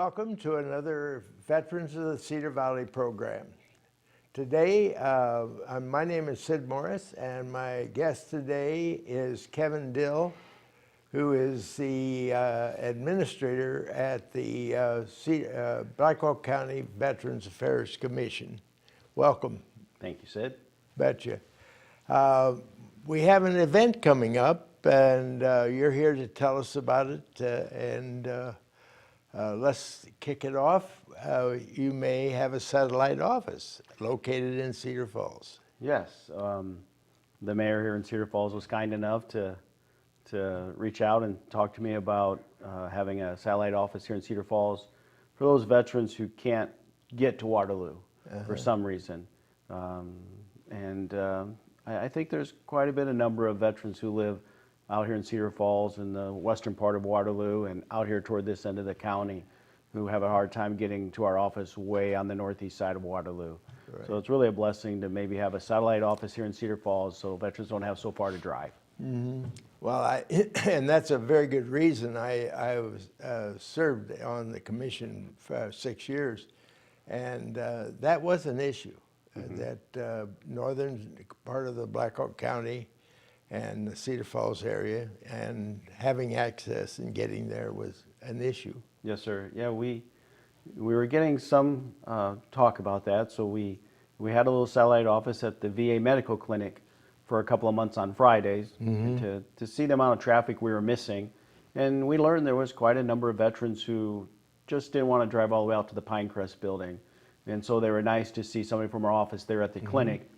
Welcome to another Veterans of the Cedar Valley program. Today, my name is Sid Morris, and my guest today is Kevin Dill, who is the administrator at the Blackhawk County Veterans Affairs Commission. Welcome. Thank you, Sid. Betcha. We have an event coming up, and you're here to tell us about it. Let's kick it off. You may have a satellite office located in Cedar Falls. Yes, the mayor here in Cedar Falls was kind enough to reach out and talk to me about having a satellite office here in Cedar Falls for those veterans who can't get to Waterloo for some reason. I think there's quite a bit of number of veterans who live out here in Cedar Falls in the western part of Waterloo and out here toward this end of the county who have a hard time getting to our office way on the northeast side of Waterloo. Right. So it's really a blessing to maybe have a satellite office here in Cedar Falls so veterans don't have so far to drive. Mm-hmm. Well, and that's a very good reason. I was served on the commission for 6 years, and that was an issue. That northern part of the Blackhawk County and the Cedar Falls area, and having access and getting there was an issue. Yes, sir. Yeah, we were getting some talk about that, so we had a little satellite office at the VA medical clinic for a couple of months on Fridays to see the amount of traffic we were missing, and we learned there was quite a number of veterans who just didn't want to drive all the way out to the Pinecrest building, and so they were nice to see somebody from our office there at the clinic,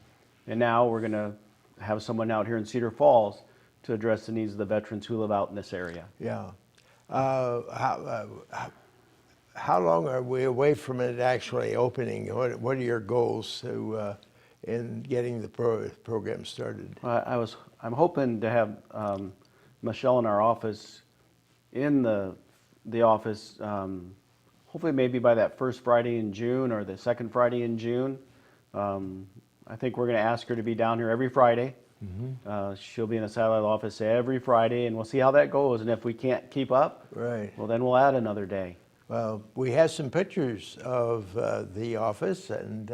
and now we're going to have someone out here in Cedar Falls to address the needs of the veterans who live out in this area. Yeah. How long are we away from it actually opening? What are your goals in getting the program started? I'm hoping to have Michelle in our office, in the office, hopefully maybe by that first Friday in June or the second Friday in June. I think we're going to ask her to be down here every Friday. She'll be in the satellite office every Friday, and we'll see how that goes. And if we can't keep up, right, well, then we'll add another day. Well, we have some pictures of the office, and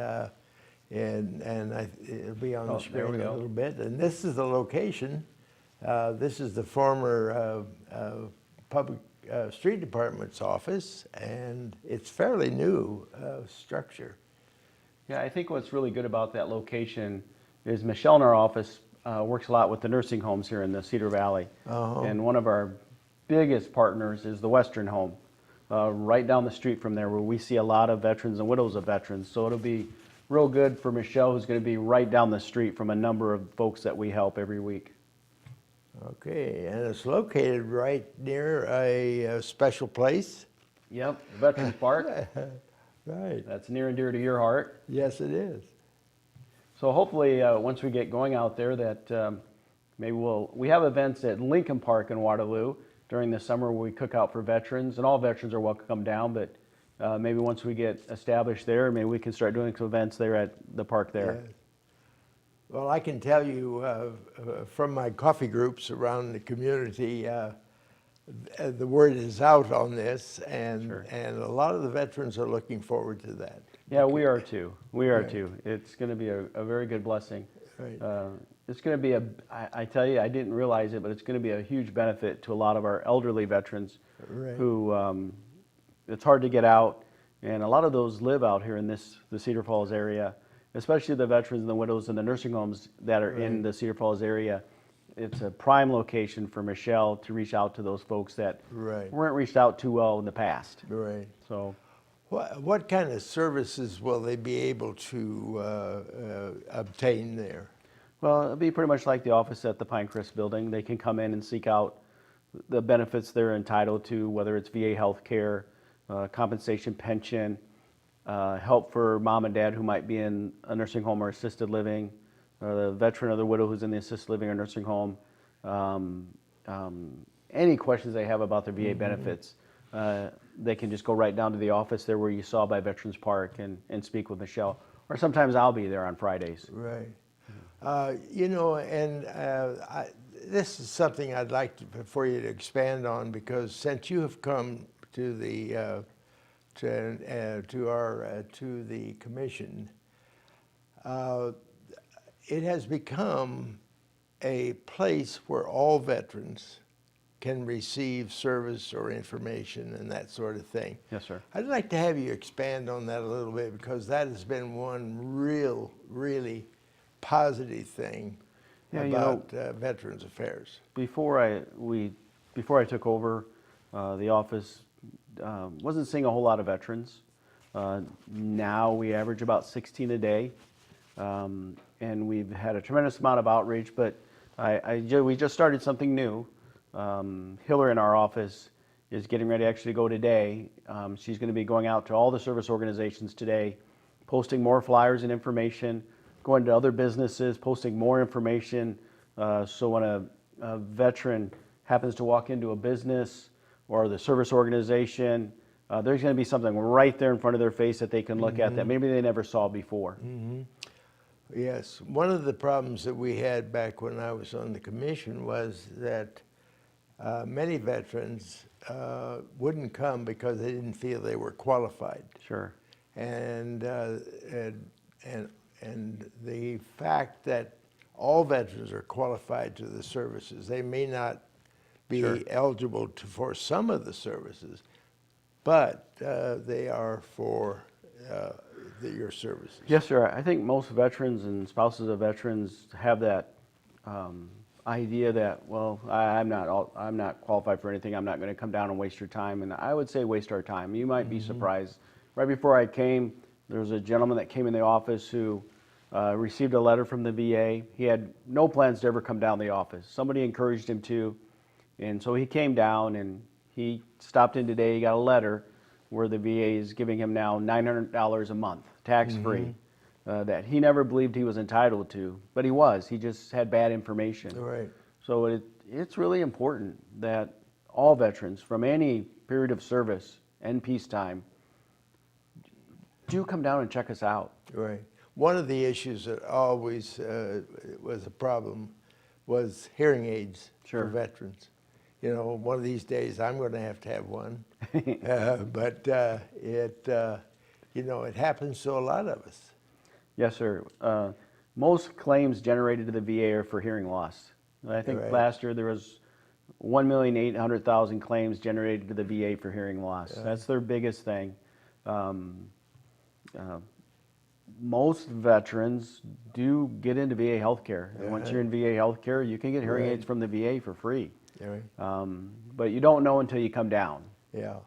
it'll be on the screen in a little bit. And this is the location. This is the former public street department's office, and it's fairly new structure. Yeah, I think what's really good about that location is Michelle in our office works a lot with the nursing homes here in the Cedar Valley. And one of our biggest partners is the Western Home, right down the street from there, where we see a lot of veterans and widows of veterans. So it'll be real good for Michelle, who's going to be right down the street from a number of folks that we help every week. Okay, and it's located right near a special place. Yep, Veterans Park. Right. That's near and dear to your heart. Yes, it is. So hopefully, once we get going out there, that maybe we have events at Lincoln Park in Waterloo during the summer where we cook out for veterans, and all veterans are welcome to come down, but maybe once we get established there, maybe we can start doing some events there at the park there. Yes. Well, I can tell you from my coffee groups around the community, the word is out on this, and a lot of the veterans are looking forward to that. Yeah, we are too. We are too. It's going to be a very good blessing. Right. It's going to be I tell you, I didn't realize it, but it's going to be a huge benefit to a lot of our elderly veterans who it's hard to get out, and a lot of those live out here in the Cedar Falls area, especially the veterans and the widows and the nursing homes that are in the Cedar Falls area. It's a prime location for Michelle to reach out to those folks that weren't reached out too well in the past. Right. So, what kind of services will they be able to obtain there? Well, it'll be pretty much like the office at the Pinecrest building. They can come in and seek out the benefits they're entitled to, whether it's VA health care, compensation pension, help for mom and dad who might be in a nursing home or assisted living, the veteran or the widow who's in the assisted living or nursing home. Any questions they have about their VA benefits, they can just go right down to the office there where you saw by Veterans Park and speak with Michelle. Or sometimes I'll be there on Fridays. Right. You know, and this is something I'd like for you to expand on, because since you have come to the to the commission, it has become a place where all veterans can receive service or information and that sort of thing. Yes, sir. I'd like to have you expand on that a little bit, because that has been one really positive thing about Veterans Affairs. Before I took over the office, wasn't seeing a whole lot of veterans. Now we average about 16 a day, and we've had a tremendous amount of outreach. But we just started something new. Hillary in our office is getting ready to actually go today. She's going to be going out to all the service organizations today, posting more flyers and information, going to other businesses, posting more information. So when a veteran happens to walk into a business or the service organization, there's going to be something right there in front of their face that they can look at that maybe they never saw before. Yes, one of the problems that we had back when I was on the commission was that many veterans wouldn't come because they didn't feel they were qualified. Sure. And the fact that all veterans are qualified to the services, they may not be eligible for some of the services, but they are for your services. Yes, sir. I think most veterans and spouses of veterans have that idea that, well, I'm not qualified for anything. I'm not going to come down and waste your time. And I would say waste our time. You might be surprised. Right before I came, there was a gentleman that came in the office who received a letter from the VA. He had no plans to ever come down to the office. Somebody encouraged him to, and so he came down, and he stopped in today. He got a letter where the VA is giving him now $900 a month, tax-free, that he never believed he was entitled to, but he was. He just had bad information. Right. So it's really important that all veterans from any period of service and peacetime do come down and check us out. Right. One of the issues that always was a problem was hearing aids for veterans. You know, one of these days I'm going to have one, but it happens to a lot of us. Yes, sir. Most claims generated to the VA are for hearing loss. I think last year there was 1,800,000 claims generated to the VA for hearing loss. That's their biggest thing. Most veterans do get into VA healthcare. And once you're in VA healthcare, you can get hearing aids from the VA for free. But you don't know until you come down. Yeah.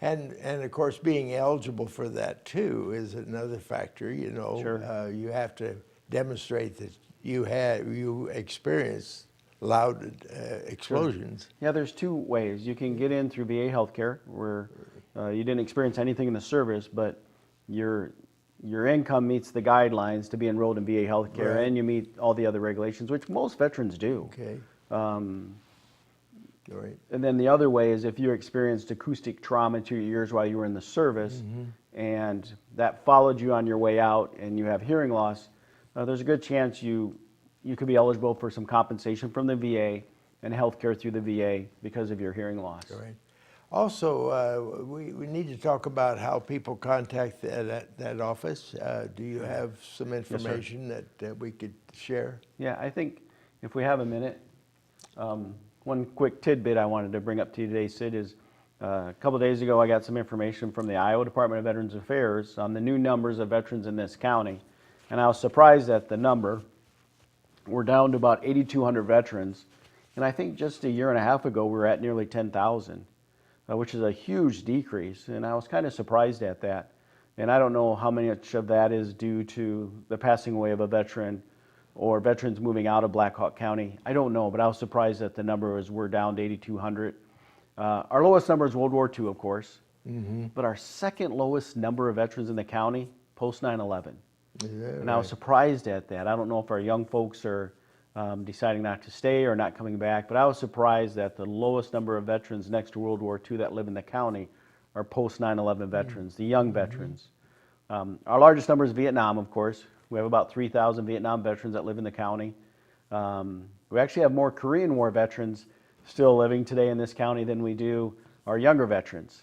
And of course, being eligible for that too is another factor. You know, you have to demonstrate that you experience loud explosions. Yeah, there's two ways. You can get in through VA healthcare, where you didn't experience anything in the service, but your income meets the guidelines to be enrolled in VA healthcare, and you meet all the other regulations, which most veterans do. Okay. And then the other way is if you experienced acoustic trauma to your ears while you were in the service, and that followed you on your way out, and you have hearing loss, there's a good chance you could be eligible for some compensation from the VA and health care through the VA because of your hearing loss. Right. Also, we need to talk about how people contact that office. Do you have some information that we could share? Yeah, I think if we have a minute, one quick tidbit I wanted to bring up to you today, Sid, is a couple of days ago I got some information from the Iowa Department of Veterans Affairs on the new numbers of veterans in this county. And I was surprised at the number. We're down to about 8,200 veterans. And I think just a year and a half ago we were at nearly 10,000, which is a huge decrease. And I was kind of surprised at that. And I don't know how much of that is due to the passing away of a veteran or veterans moving out of Black Hawk County. I don't know, but I was surprised that the number we're down to 8,200. Our lowest number is World War II, of course, but our second lowest number of veterans in the county, post 9/11. And I was surprised at that. I don't know if our young folks are deciding not to stay or not coming back, but I was surprised that the lowest number of veterans next to World War II that live in the county are post 9/11 veterans, the young veterans. Our largest number is Vietnam, of course. We have about 3,000 Vietnam veterans that live in the county. We actually have more Korean War veterans still living today in this county than we do our younger veterans.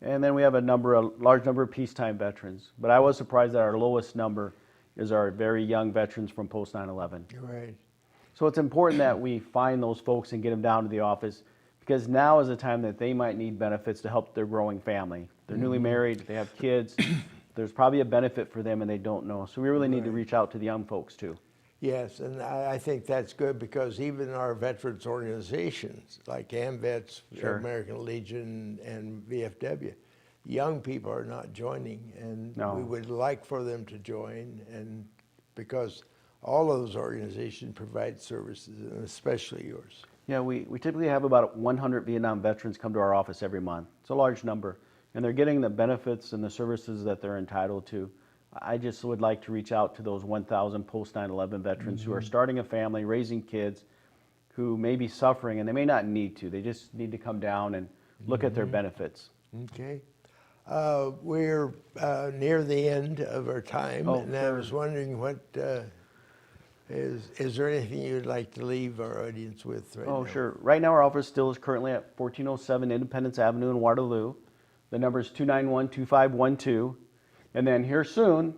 And then we have a large number of peacetime veterans. But I was surprised that our lowest number is our very young veterans from post 9/11. Right. So it's important that we find those folks and get them down to the office, because now is the time that they might need benefits to help their growing family. They're newly married, they have kids. There's probably a benefit for them and they don't know. So we really need to reach out to the young folks too. Yes, and I think that's good because even our veterans organizations like AMVETS, Sure. American Legion, and VFW, young people are not joining, and No. we would like for them to join, and because all of those organizations provide services, and especially yours. Yeah, we typically have about 100 Vietnam veterans come to our office every month. It's a large number, and they're getting the benefits and the services that they're entitled to. I just would like to reach out to those 1,000 post 9/11 veterans who are starting a family, raising kids, who may be suffering, and they may not need to. They just need to come down and look at their benefits. Okay. We're near the end of our time, Oh, and I sure. was wondering what is there anything you'd like to leave our audience with right now? Oh, sure. Right now, our office still is currently at 1407 Independence Avenue in Waterloo. The number is 291-2512. And then here soon,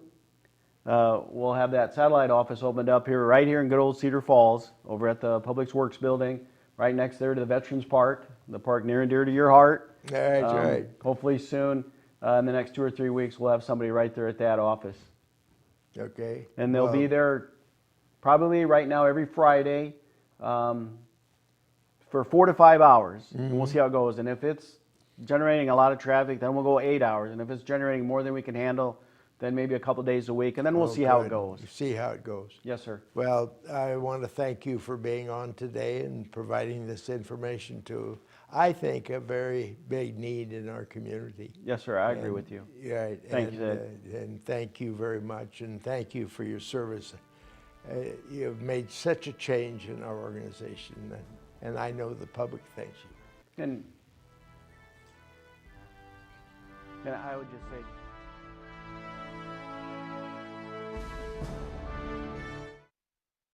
we'll have that satellite office opened up here, right here in good old Cedar Falls, over at the Public Works Building, right next there to the Veterans Park, the park near and dear to your heart. That's right. Hopefully soon, in the next 2 or 3 weeks, we'll have somebody right there at that office. Okay. And they'll Well, be there probably right now every Friday for 4 to 5 hours, and we'll see how it goes. And if it's generating a lot of traffic, then we'll go 8 hours. And if it's generating more than we can handle, then maybe a couple days a week, and then we'll see how it good. goes. See how it goes. Yes, sir. Well, I want to thank you for being on today and providing this information to, I think, a very big need in our community. Yes, sir. I agree with you. Right. Thank you, And thank you very much, and thank you for your service. You've made such a change in our organization, and I know the public thanks you. And I would just say,